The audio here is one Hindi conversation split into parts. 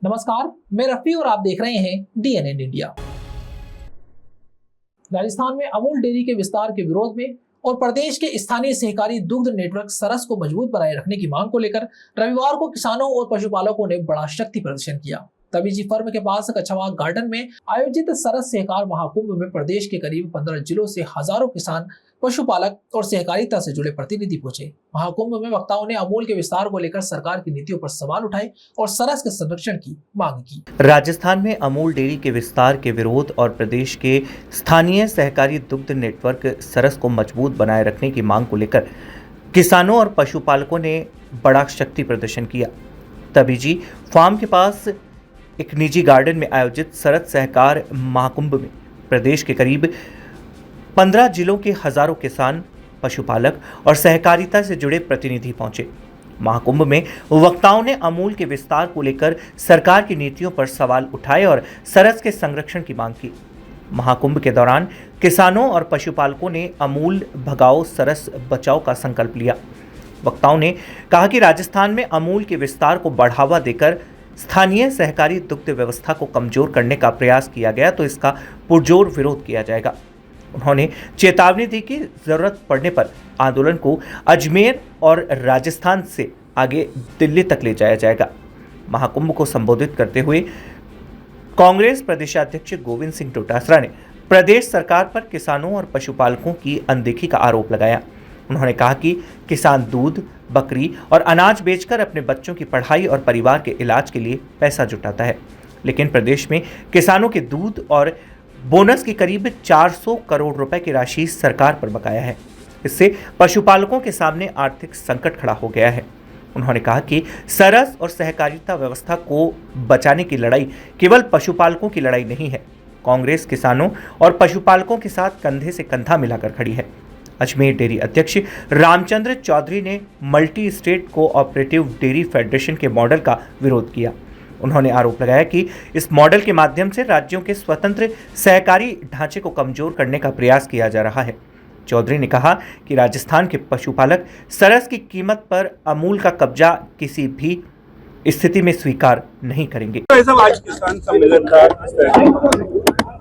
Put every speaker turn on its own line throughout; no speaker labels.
नमस्कार, मैं रफी और आप देख रहे हैं DNN इंडिया। राजस्थान में अमूल डेयरी के विस्तार के विरोध में और प्रदेश के स्थानीय सहकारी दुग्ध नेटवर्क सरस को मजबूत बनाए रखने की मांग को लेकर रविवार को किसानों और पशुपालकों ने बड़ा शक्ति प्रदर्शन किया। तबीजी फर्म के पास कछवा गार्डन में आयोजित सरस सहकार महाकुंभ में प्रदेश के करीब 15 जिलों से हजारों किसान, पशुपालक और सहकारिता से जुड़े प्रतिनिधि पहुंचे। महाकुंभ में वक्ताओं ने अमूल के विस्तार को लेकर सरकार की नीतियों पर सवाल उठाए और सरस के संरक्षण की मांग की।
राजस्थान में अमूल डेयरी के विस्तार के विरोध और प्रदेश के स्थानीय सहकारी दुग्ध नेटवर्क सरस को मजबूत बनाए रखने की मांग को लेकर किसानों और पशुपालकों ने बड़ा शक्ति प्रदर्शन किया। तबीजी फार्म के पास एक निजी गार्डन में आयोजित सरस सहकार महाकुंभ में प्रदेश के करीब 15 जिलों के हजारों किसान, पशुपालक और सहकारिता से जुड़े प्रतिनिधि पहुंचे। महाकुंभ में वक्ताओं ने अमूल के विस्तार को लेकर सरकार की नीतियों पर सवाल उठाए और सरस के संरक्षण की मांग की। महाकुंभ के दौरान किसानों और पशुपालकों ने अमूल भगाओ सरस बचाओ का संकल्प लिया। वक्ताओं ने कहा कि राजस्थान में अमूल के विस्तार को बढ़ावा देकर स्थानीय सहकारी दुग्ध व्यवस्था को कमजोर करने का प्रयास किया गया तो इसका पुरजोर विरोध किया जाएगा। उन्होंने चेतावनी दी कि जरूरत पड़ने पर आंदोलन को अजमेर और राजस्थान से आगे दिल्ली तक ले जाया जाएगा। महाकुंभ को संबोधित करते हुए कांग्रेस प्रदेशाध्यक्ष गोविंद सिंह डोटासरा ने प्रदेश सरकार पर किसानों और पशुपालकों की अनदेखी का आरोप लगाया। उन्होंने कहा कि किसान दूध, बकरी और अनाज बेचकर अपने बच्चों की पढ़ाई और परिवार के इलाज के लिए पैसा जुटाता है, लेकिन प्रदेश में किसानों के दूध और बोनस की करीब 400 करोड़ रुपए की राशि सरकार पर बकाया है। इससे पशुपालकों के सामने आर्थिक संकट खड़ा हो गया है। उन्होंने कहा कि सरस और सहकारिता व्यवस्था को बचाने की लड़ाई केवल पशुपालकों की लड़ाई नहीं है। कांग्रेस किसानों और पशुपालकों के साथ कंधे से कंधा मिलाकर खड़ी है। अजमेर डेयरी अध्यक्ष रामचंद्र चौधरी ने multi state cooperative dairy federation के मॉडल का विरोध किया। उन्होंने आरोप लगाया कि इस मॉडल के माध्यम से राज्यों के स्वतंत्र सहकारी ढांचे को कमजोर करने का प्रयास किया जा रहा है। चौधरी ने कहा कि राजस्थान के पशुपालक सरस की कीमत पर अमूल का कब्जा किसी भी स्थिति में स्वीकार नहीं करेंगे।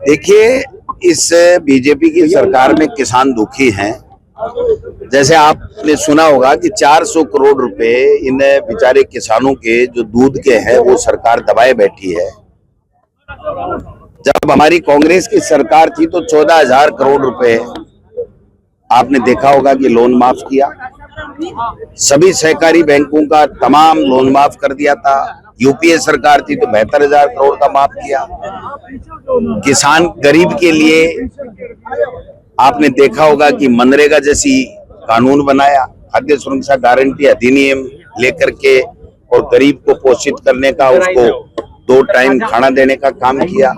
देखिए, इस बीजेपी की सरकार में किसान दुखी हैं। जैसे आपने सुना होगा कि 400 करोड़ रुपए इन बेचारे किसानों के जो दूध के हैं वो सरकार दबाए बैठी है। जब हमारी कांग्रेस की सरकार थी तो 14,000 करोड़ रुपए आपने देखा होगा कि लोन माफ किया। सभी सहकारी बैंकों का तमाम लोन माफ कर दिया था। यूपीए सरकार थी तो 72,000 करोड़ का माफ किया। किसान गरीब के लिए आपने देखा होगा कि मनरेगा जैसी कानून बनाया, खाद्य सुरक्षा गारंटी अधिनियम लेकर के और गरीब को पोषित करने का, उसको 2 टाइम खाना देने का काम किया।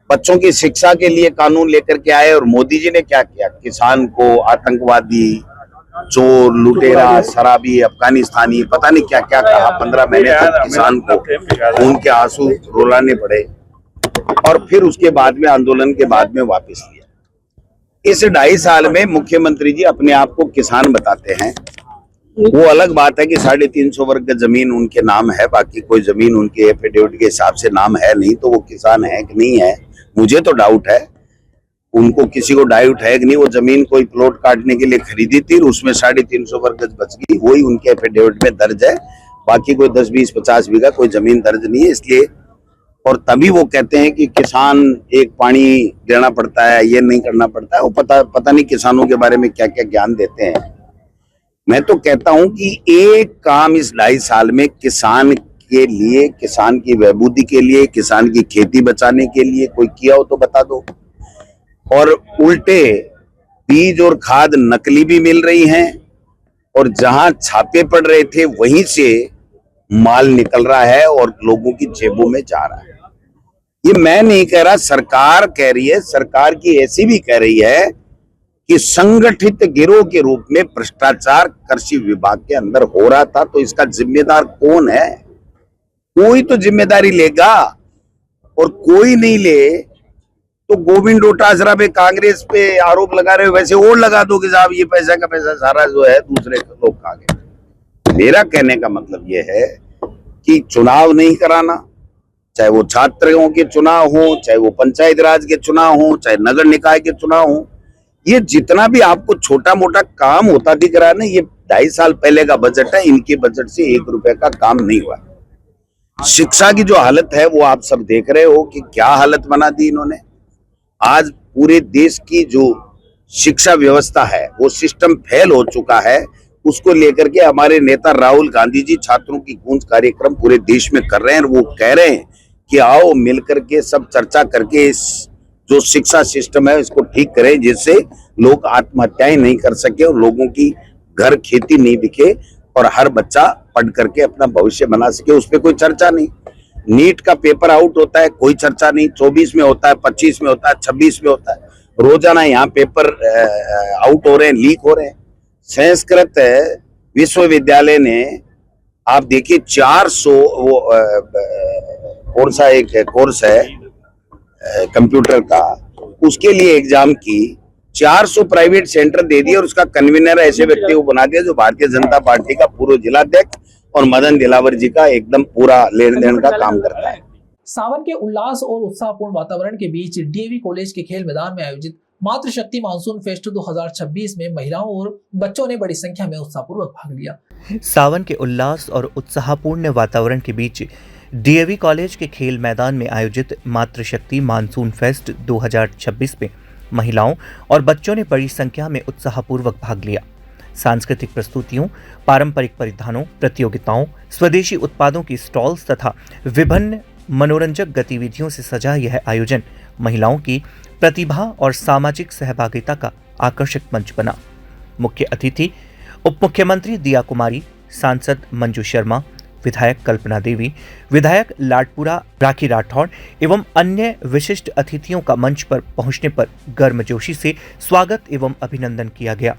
बच्चों की शिक्षा के लिए कानून लेकर के आए और मोदी जी ने क्या किया? किसान को आतंकवादी, चोर, लुटेरा, शराबी, अफगानिस्तानी, पता नहीं क्या क्या कहा। 15 महीने तक किसान को खून के आंसू रुलाने पड़े और फिर उसके बाद में आंदोलन के बाद में वापस लिया। इस 2.5 साल में मुख्यमंत्री जी अपने आप को किसान बताते हैं। वो अलग बात है कि 350 वर्ग का जमीन उनके नाम है, बाकी कोई जमीन उनके एफिडेविट के हिसाब से नाम है नहीं, तो वो किसान है कि नहीं है मुझे तो डाउट है। उनको किसी को डाउट है कि नहीं, वो जमीन कोई प्लॉट काटने के लिए खरीदी थी, उसमें 350 वर्ग गज बच गई, वही उनके एफिडेविट में दर्ज है। बाकी कोई 10, 20, 50 बीघा कोई जमीन दर्ज नहीं है। इसलिए और तभी वो कहते हैं कि किसान एक पानी देना पड़ता है, ये नहीं करना पड़ता है। वो पता नहीं किसानों के बारे में क्या क्या ज्ञान देते हैं। मैं तो कहता हूं कि एक काम इस 2.5 साल में किसान के लिए, किसान की बहबूदी के लिए, किसान की खेती बचाने के लिए कोई किया हो तो बता दो। और उल्टे बीज और खाद नकली भी मिल रही हैं और जहां छापे पड़ रहे थे वहीं से माल निकल रहा है और लोगों की जेबों में जा रहा है। ये मैं नहीं कह रहा, सरकार कह रही है। सरकार की ऐसी भी कह रही है कि संगठित गिरोह के रूप में भ्रष्टाचार कृषि विभाग के अंदर हो रहा था, तो इसका जिम्मेदार कौन है? कोई तो जिम्मेदारी लेगा और कोई नहीं ले तो गोविंद डोटासरा पे, कांग्रेस पे आरोप लगा रहे हो, वैसे और लगा दो कि साहब ये पैसा का पैसा सारा जो है दूसरे लोग खा गए। मेरा कहने का मतलब ये है कि चुनाव नहीं कराना, चाहे वो छात्रों के चुनाव हो, चाहे वो पंचायत राज के चुनाव हो, चाहे नगर निकाय के चुनाव हो, ये जितना भी आपको छोटा मोटा काम होता दिख रहा है ना, ये 2.5 साल पहले का बजट है। इनके बजट से 1 रुपए का काम नहीं हुआ। शिक्षा की जो हालत है वो आप सब देख रहे हो कि क्या हालत बना दी इन्होंने। आज पूरे देश की जो शिक्षा व्यवस्था है वो सिस्टम फेल हो चुका है। उसको लेकर के हमारे नेता राहुल गांधी जी छात्रों की गूंज कार्यक्रम पूरे देश में कर रहे हैं। वो कह रहे हैं कि आओ मिलकर के सब चर्चा करके इस जो शिक्षा सिस्टम है इसको ठीक करें, जिससे लोग आत्महत्याएं नहीं कर सके और लोगों की घर खेती नहीं बिके और हर बच्चा पढ़ करके अपना भविष्य बना सके। उस पर कोई चर्चा नहीं। नीट का पेपर आउट होता है, कोई चर्चा नहीं। 24 में होता है, 25 में होता है, 26 में होता है। रोजाना यहाँ पेपर आउट हो रहे हैं, लीक हो रहे हैं। संस्कृत विश्वविद्यालय ने आप देखिए 400 वो कौन सा एक कोर्स है कंप्यूटर का, उसके लिए एग्जाम की 400 प्राइवेट सेंटर दे दिए और उसका कन्वीनर ऐसे व्यक्ति को बना दिया जो भारतीय जनता पार्टी का पूर्व जिलाध्यक्ष और मदन दिलावर जी का एकदम पूरा लेन देन का काम करता है।
सावन के उल्लास और उत्साहपूर्ण वातावरण के बीच डीएवी कॉलेज के खेल मैदान में आयोजित मातृशक्ति मानसून फेस्ट 2026 में महिलाओं और बच्चों ने बड़ी संख्या में उत्साहपूर्वक भाग लिया।
सावन के उल्लास और उत्साहपूर्ण वातावरण के बीच डीएवी कॉलेज के खेल मैदान में आयोजित मातृशक्ति मानसून फेस्ट 2026 में महिलाओं और बच्चों ने बड़ी संख्या में उत्साहपूर्वक भाग लिया। सांस्कृतिक प्रस्तुतियों, पारंपरिक परिधानों, प्रतियोगिताओं, स्वदेशी उत्पादों की स्टॉल्स तथा विभिन्न मनोरंजक गतिविधियों से सजा यह आयोजन महिलाओं की प्रतिभा और सामाजिक सहभागिता का आकर्षक मंच बना। मुख्य अतिथि उप मुख्यमंत्री दिया कुमारी, सांसद मंजू शर्मा, विधायक कल्पना देवी, विधायक लाडपुरा राखी राठौड़ एवं अन्य विशिष्ट अतिथियों का मंच पर पहुंचने पर गर्मजोशी से स्वागत एवं अभिनंदन किया गया।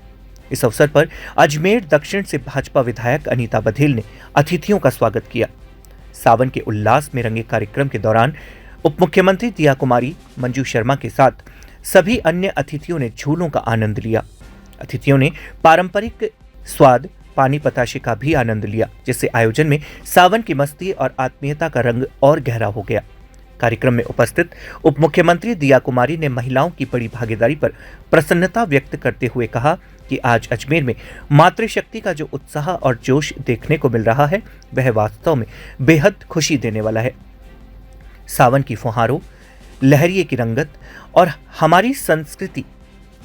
इस अवसर पर अजमेर दक्षिण से भाजपा विधायक अनीता बघेल ने अतिथियों का स्वागत किया। सावन के उल्लास में रंगे कार्यक्रम के दौरान उप मुख्यमंत्री दिया कुमारी, मंजू शर्मा के साथ सभी अन्य अतिथियों ने झूलों का आनंद लिया। अतिथियों ने पारंपरिक स्वाद पानी पताशे का भी आनंद लिया, जिससे आयोजन में सावन की मस्ती और आत्मीयता का रंग और गहरा हो गया। कार्यक्रम में उपस्थित उप मुख्यमंत्री दिया कुमारी ने महिलाओं की बड़ी भागीदारी पर प्रसन्नता व्यक्त करते हुए कहा कि आज अजमेर में मातृशक्ति का जो उत्साह और जोश देखने को मिल रहा है वह वास्तव में बेहद खुशी देने वाला है। सावन की फुहारों, लहरिये की रंगत और हमारी संस्कृति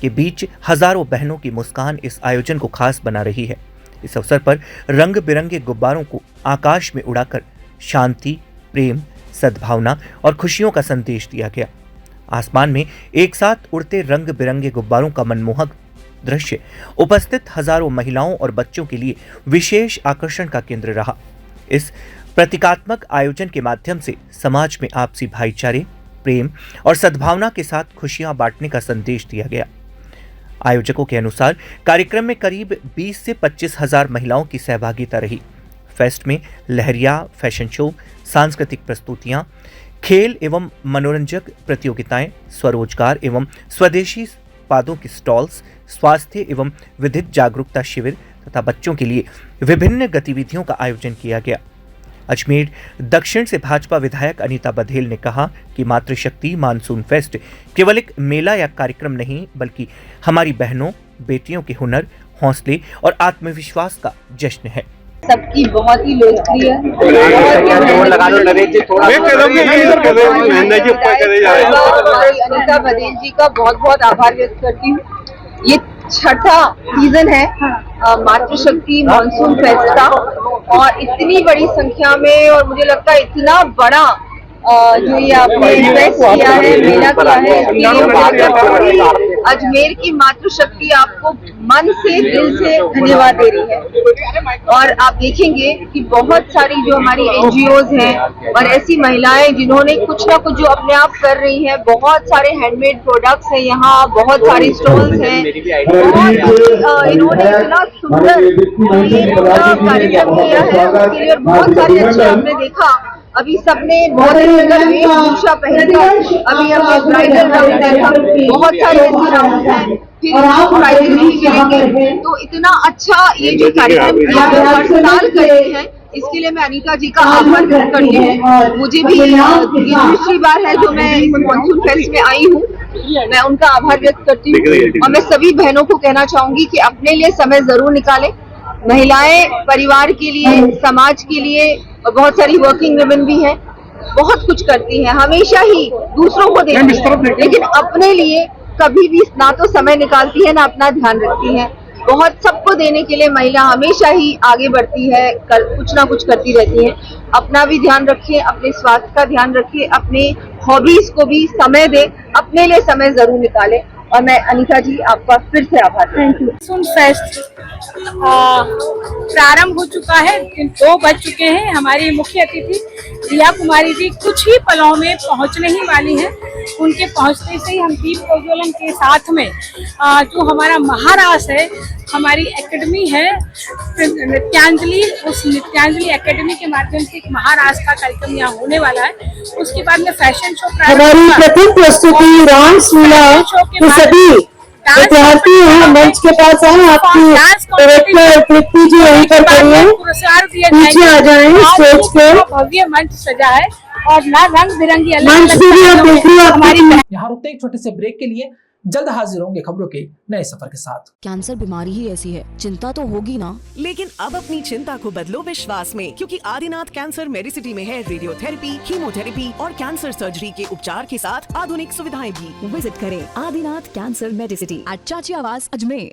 के बीच हजारों बहनों की मुस्कान इस आयोजन को खास बना रही है। इस अवसर पर रंग बिरंगे गुब्बारों को आकाश में उड़ाकर शांति, प्रेम, सद्भावना और खुशियों का संदेश दिया गया। आसमान में एक साथ उड़ते रंग बिरंगे गुब्बारों का मनमोहक दृश्य उपस्थित हजारों महिलाओं और बच्चों के लिए विशेष आकर्षण का केंद्र रहा। इस प्रतीकात्मक आयोजन के माध्यम से समाज में आपसी भाईचारे, प्रेम और सद्भावना के साथ खुशियां बांटने का संदेश दिया गया। आयोजकों के अनुसार कार्यक्रम में करीब 20 से 25 हजार महिलाओं की सहभागिता रही। फेस्ट में लहरिया, फैशन शो, सांस्कृतिक प्रस्तुतियां, खेल एवं मनोरंजक प्रतियोगिताएं, स्वरोजगार एवं स्वदेशी उत्पादों की स्टॉल्स, स्वास्थ्य एवं विधिक जागरूकता शिविर तथा बच्चों के लिए विभिन्न गतिविधियों का आयोजन किया गया। अजमेर दक्षिण से भाजपा विधायक अनीता बघेल ने कहा कि मातृशक्ति मानसून फेस्ट केवल एक मेला या कार्यक्रम नहीं, बल्कि हमारी बहनों, बेटियों के हुनर, हौसले और आत्मविश्वास का जश्न है।
सबकी बहुत ही लोकप्रिय अनीता बघेल जी का बहुत बहुत आभार व्यक्त करती हूँ। ये छठा सीजन है मातृशक्ति मानसून फेस्ट का और इतनी बड़ी संख्या में, और मुझे लगता है इतना बड़ा जो ये आपने इन्वेस्ट किया है, मेला किया है, इसके लिए अजमेर की मातृशक्ति आपको मन से, दिल से धन्यवाद दे रही है। और आप देखेंगे कि बहुत सारी जो हमारी एनजीओज हैं और ऐसी महिलाएं जिन्होंने कुछ ना कुछ जो अपने आप कर रही हैं, बहुत सारे हैंडमेड प्रोडक्ट्स हैं यहाँ, बहुत सारी स्टॉल्स हैं, इन्होंने इतना सुंदर ये पूरा कार्यक्रम किया है उसके लिए। और बहुत सारे अच्छे हमने देखा, अभी सबने बहुत ही सुंदर वेशभूषा पहनकर अभी हमने ब्राइडल राउंड देखा, बहुत सारे ऐसे राउंड हैं, फिर प्राइजेस भी मिलेंगे। तो इतना अच्छा ये जो कार्यक्रम किया है, हर साल करते हैं इसके लिए मैं अनीता जी का आभार व्यक्त करती हूँ। मुझे भी ये दूसरी बार है जो मैं इस मानसून फेस्ट में आई हूँ। मैं उनका आभार व्यक्त करती हूँ और मैं सभी बहनों को कहना चाहूंगी कि अपने लिए समय जरूर निकालें। महिलाएं परिवार के लिए, समाज के लिए, और बहुत सारी वर्किंग वुमेन भी हैं, बहुत कुछ करती हैं, हमेशा ही दूसरों को देती हैं, लेकिन अपने लिए कभी भी ना तो समय निकालती है ना अपना ध्यान रखती है। बहुत सबको देने के लिए महिला हमेशा ही आगे बढ़ती है, कुछ ना कुछ करती रहती है। अपना भी ध्यान रखिए, अपने स्वास्थ्य का ध्यान रखिए, अपने हॉबीज को भी समय दे, अपने लिए समय जरूर निकाले। और मैं अनीता जी आपका फिर से आभार। Thank you.
मानसून फेस्ट प्रारंभ हो चुका है, 2 बज चुके हैं। हमारी मुख्य अतिथि रिया कुमारी जी कुछ ही पलों में पहुंचने ही वाली हैं। उनके पहुंचने से ही हम दीप प्रज्वलन के साथ में जो हमारा महारास है, हमारी एकेडमी है नृत्यांजलि, उस नृत्यांजलि एकेडमी के माध्यम से एक महारास का कार्यक्रम यहाँ होने वाला है। उसके बाद में फैशन शो
हमारी प्रथम प्रस्तुति रामलीला के सभी विद्यार्थी यहाँ मंच के पास आए। आपकी डायरेक्टर तृप्ति जी यहीं पर खड़ी हैं,
पुरस्कार दिए
पीछे आ जाएं स्टेज पे।
भव्य मंच सजा है और ना रंग बिरंगी
मंच पे भी आप देख रहे हो
हमारी
यहाँ रुकते एक छोटे से ब्रेक के लिए, जल्द हाजिर होंगे खबरों के नए सफर के साथ।
कैंसर बीमारी ही ऐसी है, चिंता तो होगी ना।
लेकिन अब अपनी चिंता को बदलो विश्वास में, क्योंकि आदिनाथ कैंसर मेडिसिटी में है रेडियोथेरेपी, कीमोथेरेपी और कैंसर सर्जरी के उपचार के साथ आधुनिक सुविधाएं भी।
विजिट करें आदिनाथ कैंसर मेडिसिटी एट चाची आवास अजमेर।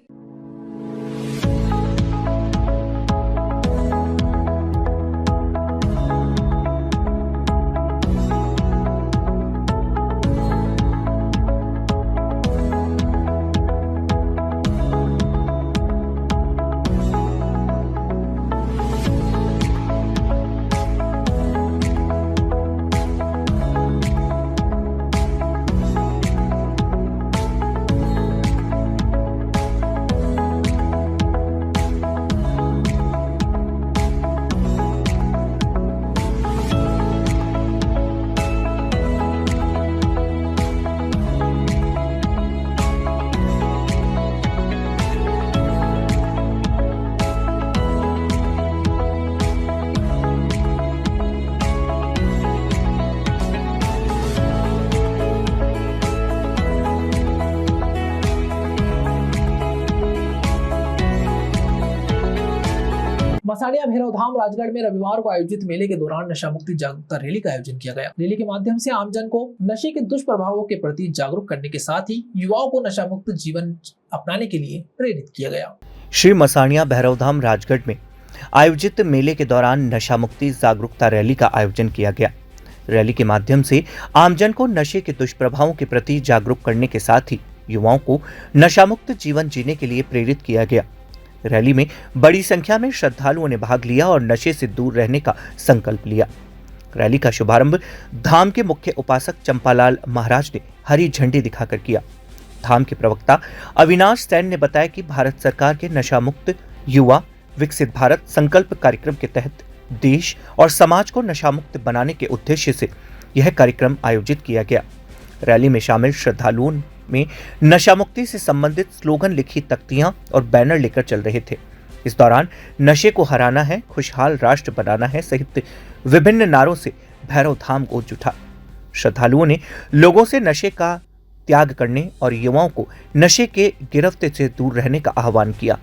मसाड़िया भैरवधाम राजगढ़ में रविवार को आयोजित मेले के दौरान नशा मुक्ति जागरूकता रैली का आयोजन किया गया। रैली के माध्यम से आमजन को नशे के दुष्प्रभावों के प्रति जागरूक करने के साथ ही युवाओं को नशा मुक्त जीवन अपनाने के लिए प्रेरित किया गया।
श्री मसाड़िया भैरवधाम राजगढ़ में आयोजित मेले के दौरान नशा मुक्ति जागरूकता रैली का आयोजन किया गया। रैली के माध्यम से आमजन को नशे के दुष्प्रभावों के प्रति जागरूक करने के साथ ही युवाओं को नशा मुक्त जीवन जीने के लिए प्रेरित किया गया। रैली में बड़ी संख्या में श्रद्धालुओं ने भाग लिया और नशे से दूर रहने का संकल्प लिया। रैली का शुभारंभ धाम के मुख्य उपासक चंपालाल महाराज ने हरी झंडी दिखाकर किया। धाम के प्रवक्ता अविनाश सैन ने बताया कि भारत सरकार के नशा मुक्त युवा विकसित भारत संकल्प कार्यक्रम के तहत देश और समाज को नशा मुक्त बनाने के उद्देश्य से यह कार्यक्रम आयोजित किया गया। रैली में शामिल श्रद्धालुओं में नशा मुक्ति से संबंधित स्लोगन लिखी तख्तियां और बैनर लेकर चल रहे थे। इस दौरान नशे को हराना है, खुशहाल राष्ट्र बनाना है सहित विभिन्न नारों से भैरव धाम गूंज उठा। श्रद्धालुओं ने लोगों से नशे का त्याग करने और युवाओं को नशे के गिरफ्त से दूर रहने का आह्वान किया।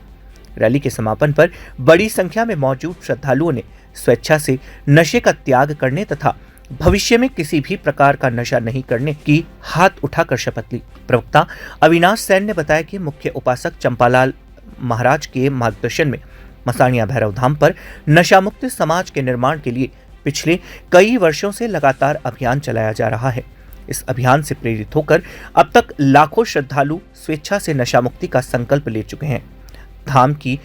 रैली के समापन पर बड़ी संख्या में मौजूद श्रद्धालुओं ने स्वेच्छा से नशे का त्याग करने तथा भविष्य में किसी भी प्रकार का नशा नहीं करने की हाथ उठाकर शपथ ली। प्रवक्ता अविनाश सैन ने बताया कि मुख्य उपासक चंपालाल महाराज के मार्गदर्शन में मसाड़िया भैरव धाम पर नशा मुक्त समाज के निर्माण के लिए पिछले कई वर्षों से लगातार अभियान चलाया जा रहा है। इस अभियान से प्रेरित होकर अब तक लाखों श्रद्धालु स्वेच्छा से नशा मुक्ति का संकल्प ले चुके हैं। धाम की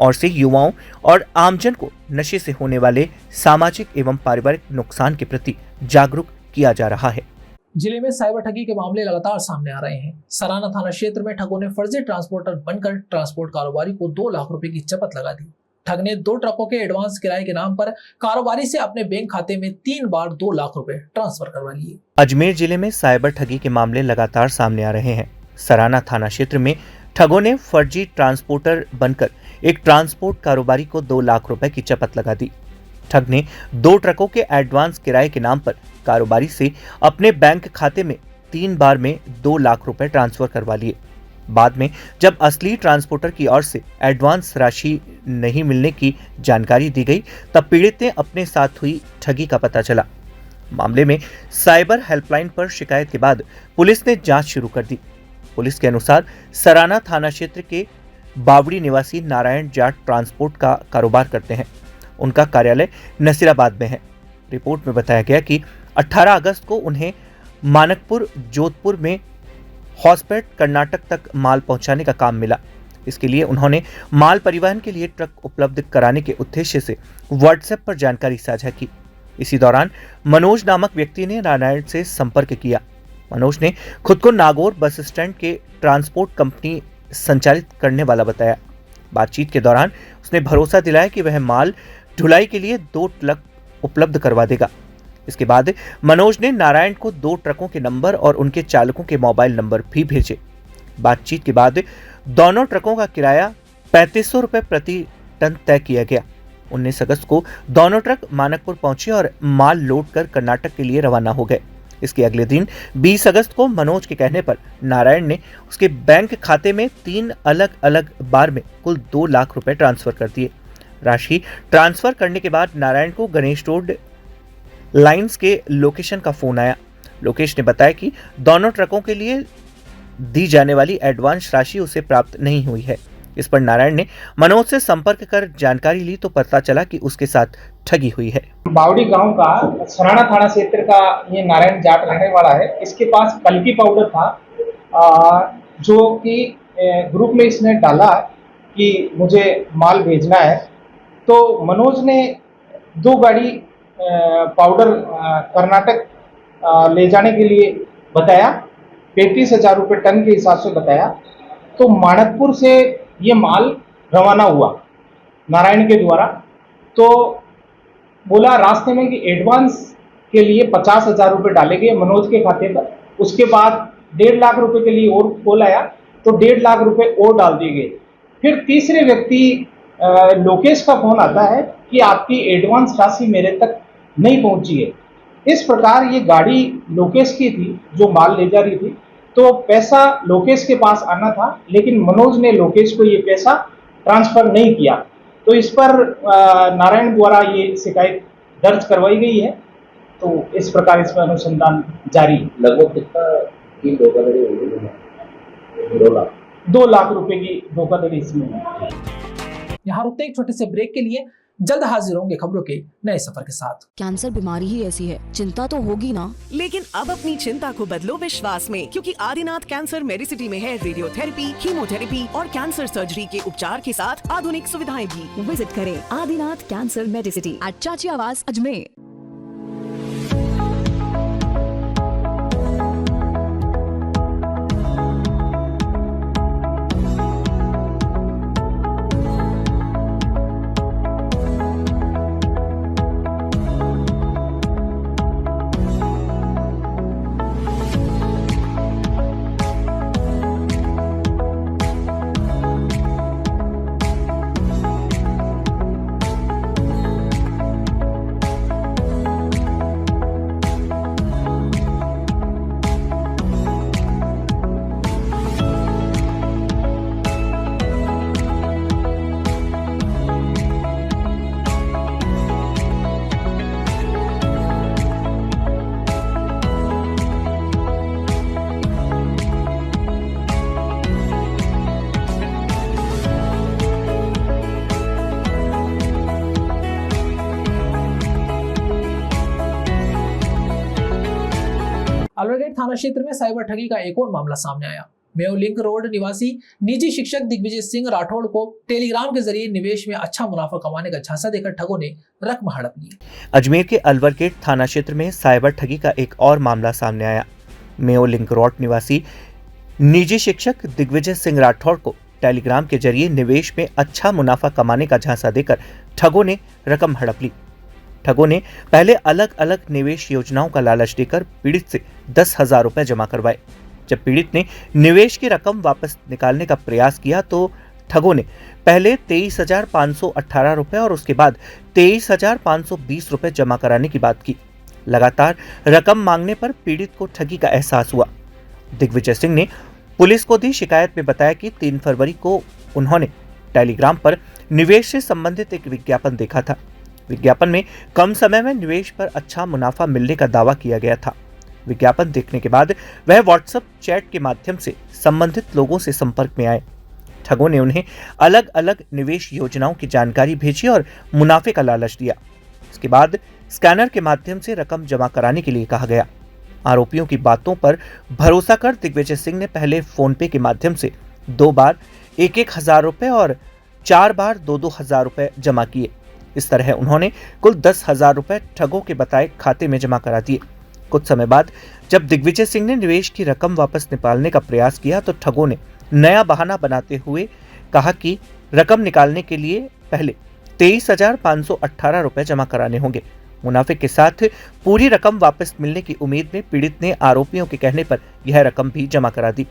ओर से युवाओं और आमजन को नशे से होने वाले सामाजिक एवं पारिवारिक नुकसान के प्रति जागरूक किया जा रहा है।
जिले में साइबर ठगी के मामले लगातार सामने आ रहे हैं। सराना थाना क्षेत्र में ठगों ने फर्जी ट्रांसपोर्टर बनकर ट्रांसपोर्ट कारोबारी को 2 लाख रुपए की चपत लगा दी। ठग ने 2 ट्रकों के एडवांस किराए के नाम पर कारोबारी से अपने बैंक खाते में 3 बार 2 लाख रुपए ट्रांसफर करवा लिए।
अजमेर जिले में साइबर ठगी के मामले लगातार सामने आ रहे हैं। सराना थाना क्षेत्र में ठगों ने फर्जी ट्रांसपोर्टर बनकर एक ट्रांसपोर्ट कारोबारी को 2 लाख रुपए की चपत लगा दी। ठग ने 2 ट्रकों के एडवांस किराए के नाम पर कारोबारी से अपने बैंक खाते में 3 बार में 2 लाख रुपए ट्रांसफर करवा लिए। बाद में जब असली ट्रांसपोर्टर की ओर से एडवांस राशि नहीं मिलने की जानकारी दी गई, तब पीड़ित ने अपने साथ हुई ठगी का पता चला। मामले में साइबर हेल्पलाइन पर शिकायत के बाद पुलिस ने जांच शुरू कर दी। पुलिस के अनुसार सराना थाना क्षेत्र के बावड़ी निवासी नारायण जाट ट्रांसपोर्ट का कारोबार करते हैं। उनका कार्यालय नसीराबाद में है। रिपोर्ट में बताया गया कि 18 अगस्त को उन्हें मानकपुर जोधपुर में हॉस्पेट कर्नाटक तक माल पहुंचाने का काम मिला। इसके लिए उन्होंने माल परिवहन के लिए ट्रक उपलब्ध कराने के उद्देश्य से व्हाट्सएप पर जानकारी साझा की। इसी दौरान मनोज नामक व्यक्ति ने नारायण से संपर्क किया। मनोज ने खुद को नागौर बस स्टैंड के ट्रांसपोर्ट कंपनी संचालित करने वाला बताया। बातचीत के दौरान उसने भरोसा दिलाया कि वह माल ढुलाई के लिए 2 ट्रक उपलब्ध करवा देगा। इसके बाद मनोज ने नारायण को 2 ट्रकों के नंबर और उनके चालकों के मोबाइल नंबर भी भेजे। बातचीत के बाद दोनों ट्रकों का किराया 3500 रुपये प्रति टन तय किया गया। 19 अगस्त को दोनों ट्रक मानकपुर पहुंचे और माल लोड कर कर्नाटक के लिए रवाना हो गए। इसके अगले दिन 20 अगस्त को मनोज के कहने पर नारायण ने उसके बैंक खाते में 3 अलग अलग बार में कुल 2 लाख रुपए ट्रांसफर कर दिए। राशि ट्रांसफर करने के बाद नारायण को गणेश रोड लाइंस के लोकेशन का फोन आया। लोकेश ने बताया कि दोनों ट्रकों के लिए दी जाने वाली एडवांस राशि उसे प्राप्त नहीं हुई है। इस पर नारायण ने मनोज से संपर्क कर जानकारी ली तो पता चला कि उसके साथ ठगी हुई है।
बावड़ी गांव का सराना थाना क्षेत्र का ये नारायण जाट रहने वाला है। इसके पास कल्की पाउडर था जो कि ग्रुप में इसने डाला कि मुझे माल भेजना है। तो मनोज ने 2 गाड़ी पाउडर कर्नाटक ले जाने के लिए बताया। 35,000 रुपये टन के हिसाब से बताया। तो मानकपुर से ये माल रवाना हुआ नारायण के द्वारा। तो बोला रास्ते में कि एडवांस के लिए 50,000 रुपये डाले गए मनोज के खाते पर। उसके बाद 1.5 लाख रुपए के लिए और कॉल आया तो 1.5 लाख रुपए और डाल दिए गए। फिर तीसरे व्यक्ति लोकेश का फोन आता है कि आपकी एडवांस राशि मेरे तक नहीं पहुंची है। इस प्रकार ये गाड़ी लोकेश की थी जो माल ले जा रही थी। तो पैसा लोकेश के पास आना था, लेकिन मनोज ने लोकेश को ये पैसा ट्रांसफर नहीं किया। तो इस पर नारायण द्वारा ये शिकायत दर्ज करवाई गई है। तो इस प्रकार इसमें अनुसंधान जारी।
लगभग कितना की धोखाधड़ी होगी?
2 लाख रुपए की धोखाधड़ी इसमें है।
यहाँ रुकते एक छोटे से ब्रेक के लिए, जल्द हाजिर होंगे खबरों के नए सफर के साथ।
कैंसर बीमारी ही ऐसी है, चिंता तो होगी ना।
लेकिन अब अपनी चिंता को बदलो विश्वास में, क्योंकि आदिनाथ कैंसर मेडिसिटी में है रेडियोथेरेपी, कीमोथेरेपी और कैंसर सर्जरी के उपचार के साथ आधुनिक सुविधाएं भी।
विजिट करें आदिनाथ कैंसर मेडिसिटी एट चाची आवास अजमेर।
अलवरगेट थाना क्षेत्र में साइबर ठगी का एक और मामला सामने आया। मेयो लिंक रोड निवासी निजी शिक्षक दिग्विजय सिंह राठौड़ को टेलीग्राम के जरिए निवेश में अच्छा मुनाफा कमाने का झांसा देकर ठगों ने रकम हड़प ली।
अजमेर के अलवरगेट थाना क्षेत्र में साइबर ठगी का एक और मामला सामने आया। मेयो लिंक रोड निवासी निजी शिक्षक दिग्विजय सिंह राठौड़ को टेलीग्राम के जरिए निवेश में अच्छा मुनाफा कमाने का झांसा देकर ठगों ने रकम हड़प ली। ठगों ने पहले अलग अलग निवेश योजनाओं का लालच देकर पीड़ित से 10,000 रुपए जमा करवाए। जब पीड़ित ने निवेश की रकम वापस निकालने का प्रयास किया तो ठगों ने पहले 23,518 रुपए और उसके बाद 23,520 रुपए जमा कराने की बात की। लगातार रकम मांगने पर पीड़ित को ठगी का एहसास हुआ। दिग्विजय सिंह ने पुलिस को दी शिकायत में बताया कि 3 फरवरी को उन्होंने टेलीग्राम पर निवेश से संबंधित एक विज्ञापन देखा था। विज्ञापन में कम समय में निवेश पर अच्छा मुनाफा मिलने का दावा किया गया था। विज्ञापन देखने के बाद वह व्हाट्सएप चैट के माध्यम से संबंधित लोगों से संपर्क में आए। ठगों ने उन्हें अलग अलग निवेश योजनाओं की जानकारी भेजी और मुनाफे का लालच दिया। इसके बाद स्कैनर के माध्यम से रकम जमा कराने के लिए कहा गया। आरोपियों की बातों पर भरोसा कर दिग्विजय सिंह ने पहले फोन पे के माध्यम से 2 बार 1,000 रुपए और 4 बार 2,000 रुपए जमा किए। इस तरह उन्होंने कुल 10,000 रुपए ठगों के बताए खाते में जमा करा दिए। कुछ समय बाद जब दिग्विजय सिंह ने निवेश की रकम वापस निकालने का प्रयास किया तो ठगों ने नया बहाना बनाते हुए कहा कि रकम निकालने के लिए पहले 23,518 रुपए जमा कराने होंगे। मुनाफे के साथ पूरी रकम वापस मिलने की उम्मीद में पीड़ित ने आरोपियों के कहने पर यह रकम भी जमा करा दी।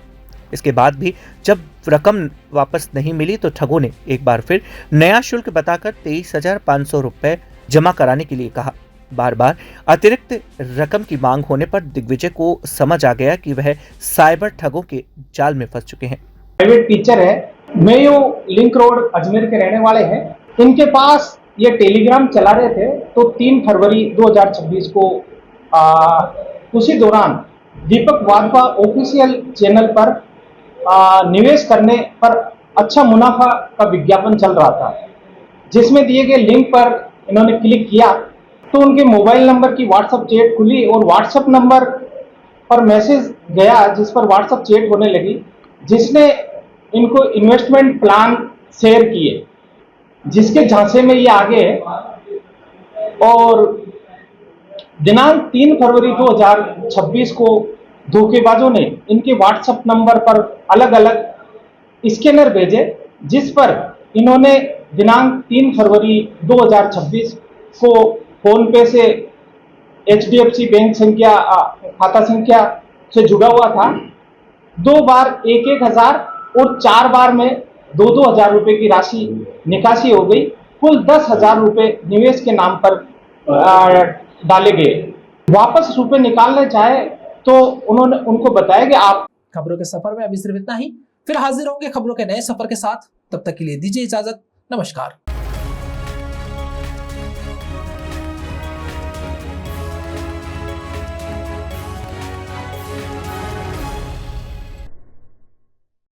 इसके बाद भी जब रकम वापस नहीं मिली तो ठगों ने एक बार फिर नया शुल्क बताकर 23,500 रुपए जमा कराने के लिए कहा। बार बार अतिरिक्त रकम की मांग होने पर दिग्विजय को समझ आ गया कि वह साइबर ठगों के जाल में फंस चुके हैं।
प्राइवेट टीचर है, मेयो लिंक रोड अजमेर के रहने वाले हैं। इनके पास ये टेलीग्राम चला रहे थे तो 3 फरवरी 2026 को उसी दौरान दीपक वाधवा ऑफिशियल चैनल पर निवेश करने पर अच्छा मुनाफा का विज्ञापन चल रहा था, जिसमें दिए गए लिंक पर इन्होंने क्लिक किया तो उनके मोबाइल नंबर की व्हाट्सएप चैट खुली और व्हाट्सएप नंबर पर मैसेज गया जिस पर व्हाट्सएप चैट होने लगी, जिसने इनको इन्वेस्टमेंट प्लान शेयर किए, जिसके झांसे में ये आगे है। और दिनांक 3 फरवरी 2026 को धोखेबाजों ने इनके व्हाट्सएप नंबर पर अलग अलग स्कैनर भेजे, जिस पर इन्होंने दिनांक 3 फरवरी 2026 को फोन पे से HDFC बैंक संख्या खाता संख्या से जुड़ा हुआ था। 2 बार 1,000 और 4 बार में 2,000 रुपए की राशि निकासी हो गई। कुल 10,000 रुपए निवेश के नाम पर डाले गए। वापस रुपए निकालने चाहे तो उन्होंने उनको बताया कि आप।
खबरों के सफर में अभी सिर्फ इतना ही। फिर हाजिर होंगे खबरों के नए सफर के साथ। तब तक के लिए दीजिए इजाजत। नमस्कार।